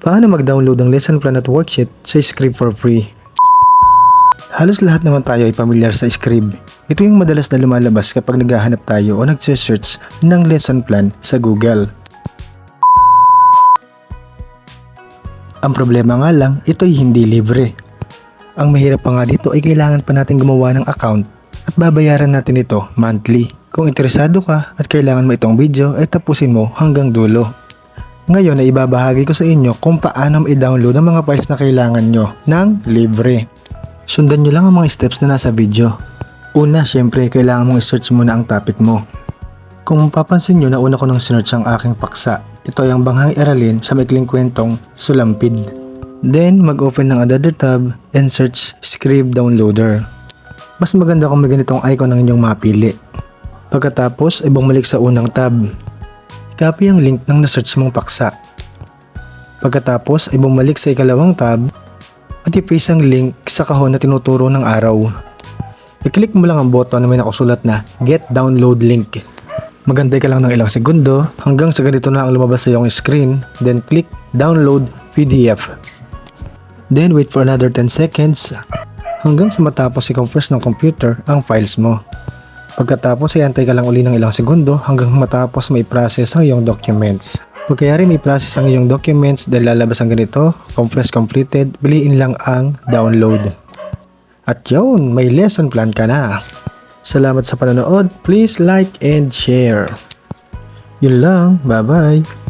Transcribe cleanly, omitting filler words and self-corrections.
Paano mag-download ng lesson plan at worksheet sa Scribe for free? Halos lahat naman tayo ay pamilyar sa Scribe. Ito yung madalas na lumalabas kapag naghahanap tayo o nagse-search ng lesson plan sa Google. Ang problema nga lang, ito ay hindi libre. Ang mahirap pa nga dito ay kailangan pa natin gumawa ng account at babayaran natin ito monthly. Kung interesado ka at kailangan mo itong video ay tapusin mo hanggang dulo. Ngayon ay ibabahagi ko sa inyo kung paano i-download ang mga files na kailangan nyo ng libre. Sundan nyo lang ang mga steps na nasa video. Una, syempre kailangan mong i-search muna ang topic mo. Kung mapapansin nyo, nauna ko nang sinearch ang aking paksa. Ito ay ang banghang aralin sa maikling kwentong Sulampid. Then, mag-open ng another tab and search Scribe Downloader. Mas maganda kung may ganitong icon ang inyong mapili. Pagkatapos ay bumalik sa unang tab. I-copy ang link ng na-search mong paksa. Pagkatapos ay bumalik sa ikalawang tab at i-paste ang link sa kahon na tinuturo ng araw. I-click mo lang ang button na may nakasulat na Get Download Link. Magantay ka lang ng ilang segundo hanggang sa ganito na ang lumabas sa iyong screen, then click Download PDF. Then wait for another 10 seconds hanggang sa matapos i-compress ng computer ang files mo. Pagkatapos ay antay ka lang uli ng ilang segundo hanggang matapos may process ang iyong documents. Pagkayari may process ang iyong documents dahil lalabas ang ganito, compress completed, piliin lang ang download. At yun, may lesson plan ka na. Salamat sa panonood, please like and share. Yun lang, bye bye.